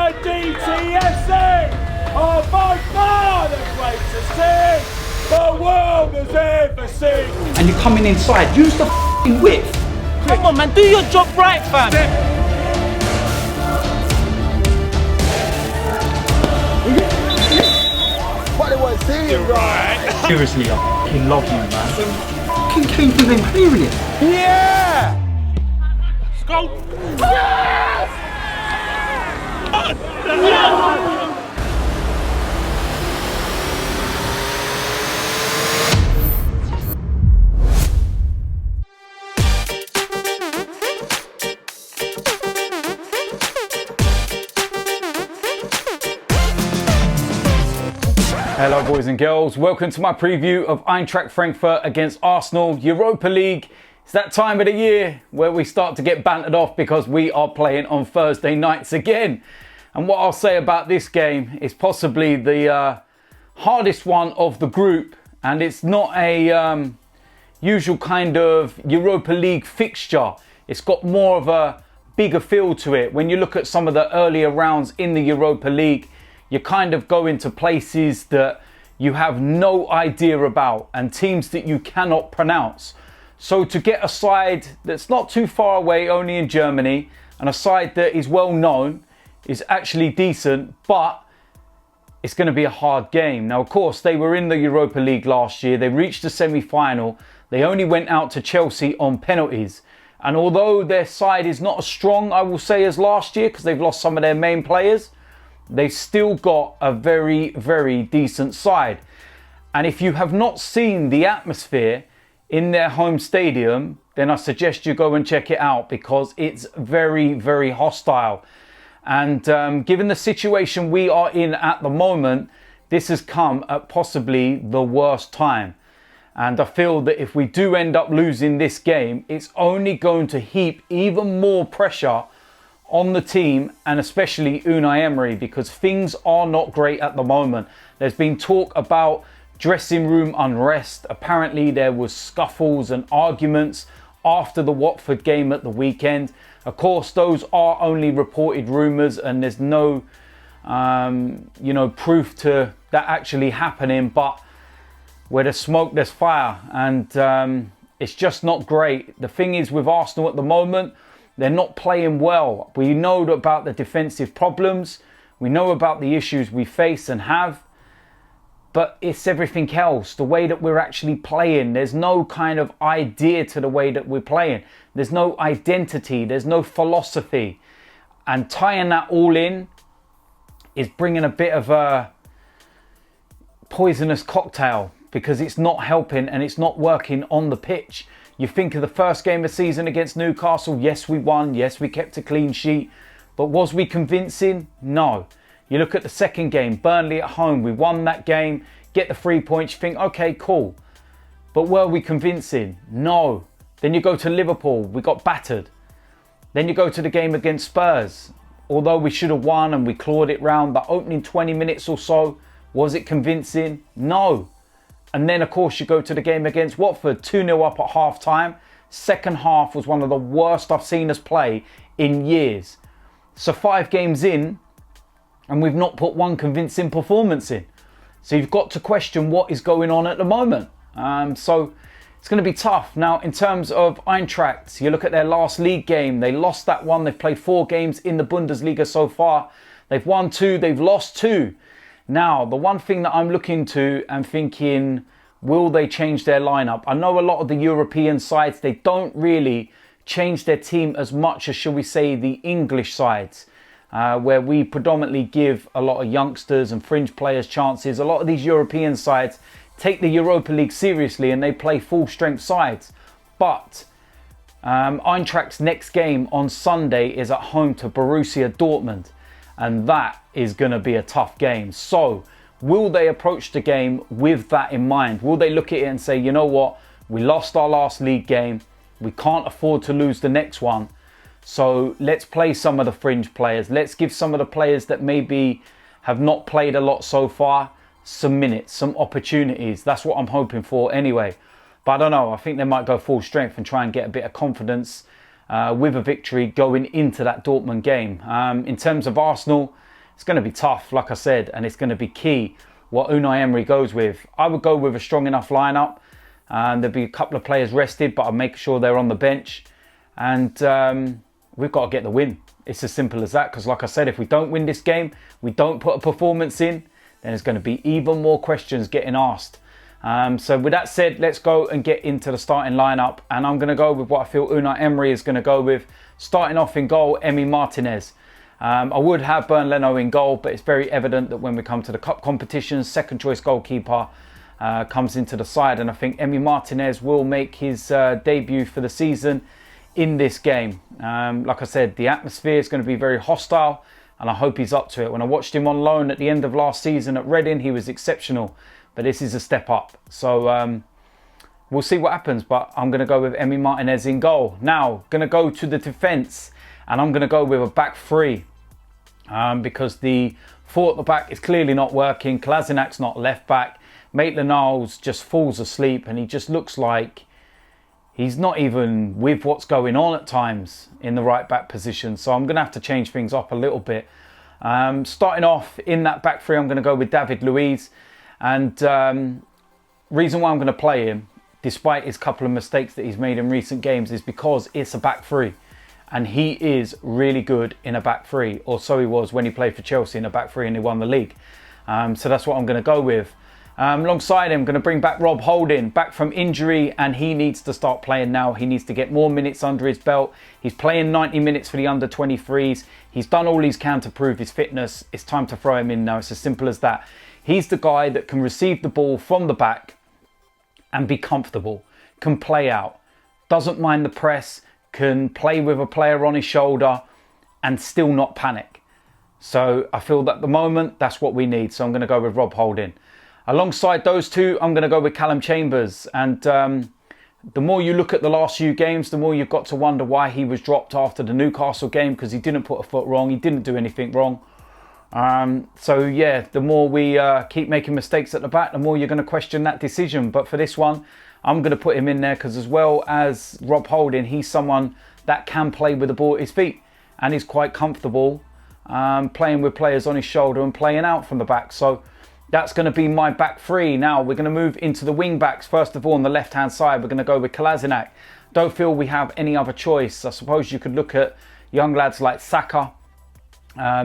and DTSC are by far the greatest team the world has ever seen. And you're coming inside, use the f***ing width. Come on, man, do your job right, fam. What they want to see you, right? Seriously, I f***ing love you, man. Fucking came through them hearing it. Yeah! Let's go. Yes! Hello boys and girls, welcome to my preview of Eintracht Frankfurt against Arsenal, Europa League. It's that time of the year where we start to get bantered off because we are playing on Thursday nights again. And what I'll say about this game is possibly the hardest one of the group, and it's not a usual kind of Europa League fixture. It's got more of a bigger feel to it. When you look at some of the earlier rounds in the Europa League, you kind of go into places that you have no idea about and teams that you cannot pronounce. So to get a side that's not too far away, only in Germany, and a side that is well known, is actually decent, but it's going to be a hard game. Now, of course, they were in the Europa League last year. They reached the semi-final. They only went out to Chelsea on penalties. And although their side is not as strong, I will say, as last year, because they've lost some of their main players, they've still got a very, very decent side. And if you have not seen the atmosphere in their home stadium, then I suggest you go and check it out because it's very, very hostile. And given the situation we are in at the moment, this has come at possibly the worst time. And I feel that if we do end up losing this game, it's only going to heap even more pressure on the team, and especially Unai Emery, because things are not great at the moment. There's been talk about dressing room unrest. Apparently there was scuffles and arguments after the Watford game at the weekend. Of course, those are only reported rumours and there's no proof to that actually happening, but where there's smoke there's fire, and it's just not great. The thing is with Arsenal at the moment, they're not playing well. We know about the defensive problems. We know about the issues we face and have. But it's everything else. The way that we're actually playing. There's no kind of idea to the way that we're playing. There's no identity. There's no philosophy. And tying that all in is bringing a bit of a poisonous cocktail, because it's not helping and it's not working on the pitch. You think of the first game of the season against Newcastle. Yes, we won. Yes, we kept a clean sheet. But was we convincing? No. You look at the second game, Burnley at home. We won that game, get the 3 points. You think, okay, cool. But were we convincing? No. Then you go to Liverpool. We got battered. Then you go to the game against Spurs. Although we should have won and we clawed it round, the opening 20 minutes or so, was it convincing? No. And then, of course, you go to the game against Watford, 2-0 up at half-time. Second half was one of the worst I've seen us play in years. So 5 games in, and we've not put one convincing performance in. So you've got to question what is going on at the moment. So it's going to be tough. Now, in terms of Eintracht, you look at their last league game. They lost that one. They've played 4 games in the Bundesliga so far. They've won 2. They've lost 2. Now, the one thing that I'm looking to and thinking, will they change their lineup? I know a lot of the European sides, they don't really change their team as much as, shall we say, the English sides, where we predominantly give a lot of youngsters and fringe players chances. A lot of these European sides take the Europa League seriously and they play full-strength sides. But Eintracht's next game on Sunday is at home to Borussia Dortmund. And that is going to be a tough game. So will they approach the game with that in mind? Will they look at it and say, you know what, we lost our last league game. We can't afford to lose the next one. So let's play some of the fringe players. Let's give some of the players that maybe have not played a lot so far some minutes, some opportunities. That's what I'm hoping for anyway. But I don't know. I think they might go full strength and try and get a bit of confidence with a victory going into that Dortmund game. In terms of Arsenal, it's going to be tough, like I said, and it's going to be key what Unai Emery goes with. I would go with a strong enough lineup. There'll be a couple of players rested, but I'll make sure they're on the bench. And we've got to get the win. It's as simple as that, because like I said, if we don't win this game, we don't put a performance in, then there's going to be even more questions getting asked. So with that said, let's go and get into the starting lineup. And I'm going to go with what I feel Unai Emery is going to go with. Starting off in goal, Emi Martinez. I would have Leno in goal, but it's very evident that when we come to the cup competitions, second choice goalkeeper comes into the side. And I think Emi Martinez will make his debut for the season in this game. Like I said, the atmosphere is going to be very hostile, and I hope he's up to it. When I watched him on loan at the end of last season at Reading, he was exceptional, but this is a step up. So we'll see what happens, but I'm going to go with Emi Martinez in goal. Now, going to go to the defence, and I'm going to go with a back three because the four at the back is clearly not working. Kolasinac's not left back. Maitland-Niles just falls asleep, and he just looks like he's not even with what's going on at times in the right back position. So I'm going to have to change things up a little bit. Starting off in that back three, I'm going to go with David Luiz. And reason why I'm going to play him, despite his couple of mistakes that he's made in recent games, is because it's a back three. And he is really good in a back three. Or so he was when he played for Chelsea in a back three and he won the league. So that's what I'm going to go with. Alongside him, going to bring back Rob Holding, back from injury, and he needs to start playing now. He needs to get more minutes under his belt. He's playing 90 minutes for the under-23s. He's done all he can to prove his fitness. It's time to throw him in now. It's as simple as that. He's the guy that can receive the ball from the back and be comfortable, can play out, doesn't mind the press, can play with a player on his shoulder and still not panic. So I feel that at the moment, that's what we need. So I'm going to go with Rob Holding. Alongside those two, I'm going to go with Callum Chambers. And the more you look at the last few games, the more you've got to wonder why he was dropped after the Newcastle game, because he didn't put a foot wrong. He didn't do anything wrong. So yeah, the more we keep making mistakes at the back, the more you're going to question that decision. But for this one, I'm going to put him in there because as well as Rob Holding, he's someone that can play with the ball at his feet and is quite comfortable playing with players on his shoulder and playing out from the back. So that's going to be my back three. Now we're going to move into the wing backs. First of all, on the left-hand side, we're going to go with Kolasinac. Don't feel we have any other choice. I suppose you could look at young lads like Xhaka,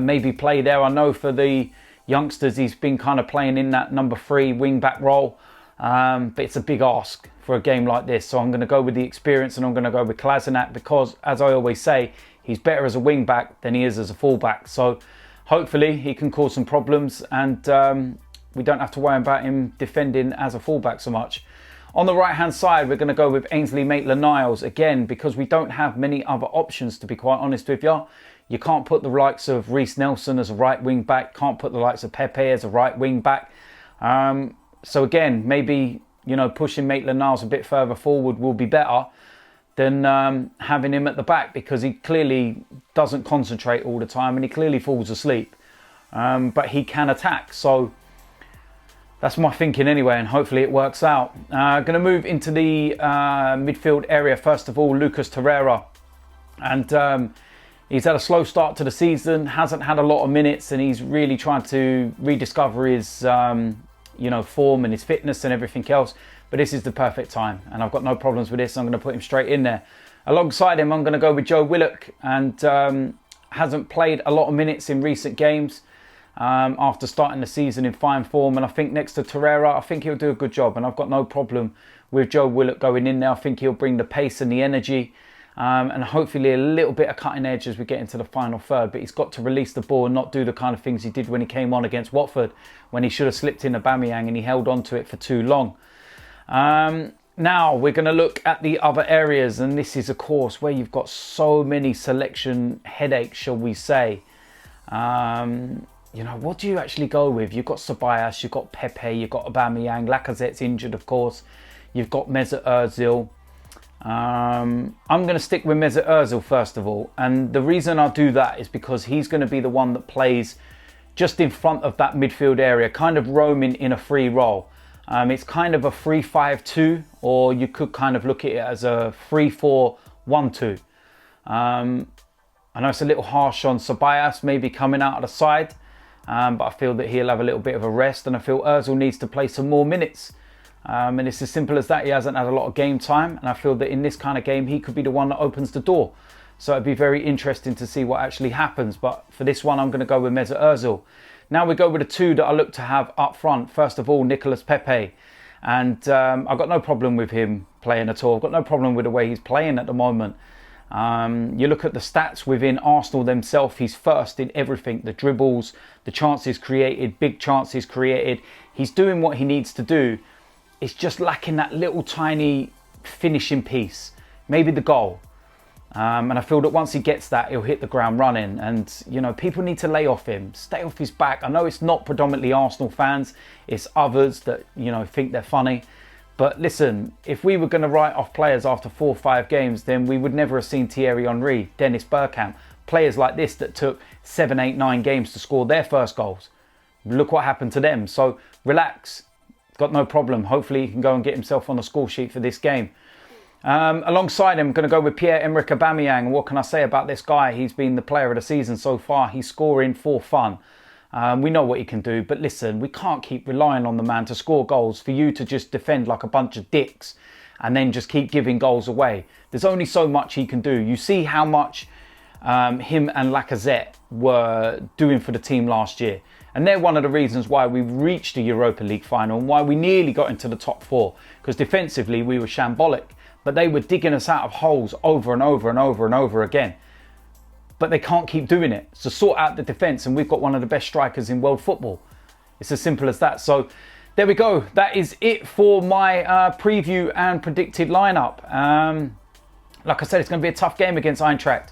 maybe play there. I know for the youngsters, he's been kind of playing in that number 3 wing back role. But it's a big ask for a game like this. So I'm going to go with the experience and I'm going to go with Kolasinac because, as I always say, he's better as a wing back than he is as a full back. So hopefully he can cause some problems and we don't have to worry about him defending as a fullback so much. On the right hand side, we're going to go with Ainsley Maitland-Niles again because we don't have many other options, to be quite honest with you. You can't put the likes of Reece Nelson as a right wing back, can't put the likes of Pepe as a right wing back. So again, maybe, you know, pushing Maitland-Niles a bit further forward will be better than having him at the back because he clearly doesn't concentrate all the time and he clearly falls asleep. But he can attack, so that's my thinking anyway, and hopefully it works out. Going to move into the midfield area. First of all, Lucas Torreira. And he's had a slow start to the season, hasn't had a lot of minutes, and he's really trying to rediscover his form and his fitness and everything else. But this is the perfect time, and I've got no problems with this. I'm going to put him straight in there. Alongside him, I'm going to go with Joe Willock, and hasn't played a lot of minutes in recent games. After starting the season in fine form, and I think next to Torreira, I think he'll do a good job, and I've got no problem with Joe Willock going in there. I think he'll bring the pace and the energy, and hopefully a little bit of cutting edge as we get into the final third, but he's got to release the ball and not do the kind of things he did when he came on against Watford, when he should have slipped in Aubameyang and he held on to it for too long. Now we're going to look at the other areas, and this is of course where you've got so many selection headaches, shall we say. What do you actually go with? You've got Ceballos, you've got Pepe, you've got Aubameyang, Lacazette's injured, of course. You've got Mesut Ozil. I'm going to stick with Mesut Ozil first of all. And the reason I do that is because he's going to be the one that plays just in front of that midfield area, kind of roaming in a free role. It's kind of a 3-5-2, or you could kind of look at it as a 3-4-1-2. I know it's a little harsh on Ceballos, maybe coming out of the side. but I feel that he'll have a little bit of a rest, and I feel Ozil needs to play some more minutes. And it's as simple as that. He hasn't had a lot of game time, and I feel that in this kind of game he could be the one that opens the door. So it'd be very interesting to see what actually happens. But for this one, I'm going to go with Mesut Ozil. Now we go with the two that I look to have up front. First of all, Nicolas Pepe. And I've got no problem with him playing at all. I've got no problem with the way he's playing at the moment. You look at the stats within Arsenal themselves, he's first in everything. The dribbles, the chances created, big chances created. He's doing what he needs to do. It's just lacking that little tiny finishing piece. Maybe the goal. And I feel that once he gets that, he'll hit the ground running. And, you know, people need to lay off him, stay off his back. I know it's not predominantly Arsenal fans. It's others that, you know, think they're funny. But listen, if we were going to write off players after 4 or 5 games, then we would never have seen Thierry Henry, Dennis Bergkamp, players like this that took 7, 8, 9 games to score their first goals. Look what happened to them. So relax, got no problem. Hopefully he can go and get himself on the score sheet for this game. Alongside him, I'm going to go with Pierre-Emerick Aubameyang. And what can I say about this guy? He's been the player of the season so far. He's scoring for fun. We know what he can do, but listen, we can't keep relying on the man to score goals for you to just defend like a bunch of dicks and then just keep giving goals away. There's only so much he can do. You see how much him and Lacazette were doing for the team last year. And they're one of the reasons why we reached the Europa League final and why we nearly got into the top 4. Because defensively we were shambolic, but they were digging us out of holes over and over and over and over again. But they can't keep doing it. So sort out the defence, and we've got one of the best strikers in world football. It's as simple as that. So there we go. That is it for my preview and predicted lineup. Like I said, it's going to be a tough game against Eintracht.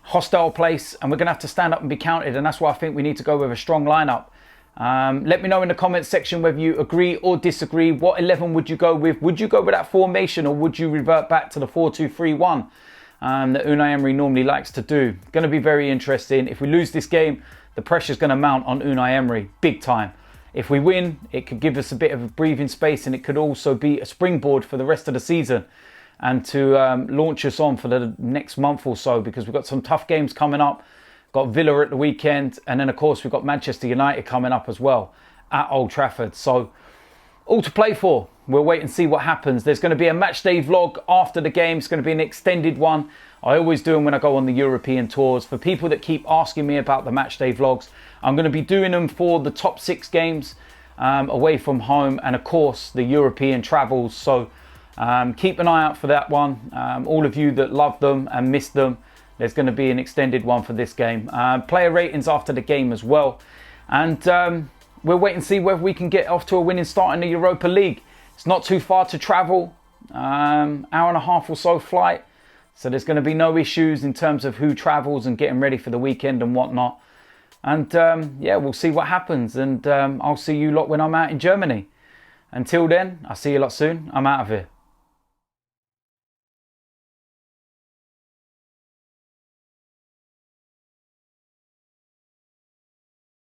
Hostile place, and we're going to have to stand up and be counted. And that's why I think we need to go with a strong lineup. Let me know in the comments section whether you agree or disagree. What 11 would you go with? Would you go with that formation, or would you revert back to the 4-2-3-1? That Unai Emery normally likes to do. Going to be very interesting. If we lose this game, the pressure's going to mount on Unai Emery big time. If we win, it could give us a bit of a breathing space, and it could also be a springboard for the rest of the season and to launch us on for the next month or so, because we've got some tough games coming up. Got Villa at the weekend, and then of course we've got Manchester United coming up as well at Old Trafford. So all to play for. We'll wait and see what happens. There's going to be a match day vlog after the game. It's going to be an extended one. I always do them when I go on the European tours. For people that keep asking me about the match day vlogs, I'm going to be doing them for the top 6 games away from home, and of course the European travels. So keep an eye out for that one. All of you that love them and miss them, there's going to be an extended one for this game. Player ratings after the game as well. And we'll wait and see whether we can get off to a winning start in the Europa League. It's not too far to travel, hour and a half or so flight. So there's going to be no issues in terms of who travels and getting ready for the weekend and whatnot. And yeah, we'll see what happens. And I'll see you lot when I'm out in Germany. Until then, I'll see you lot soon. I'm out of here.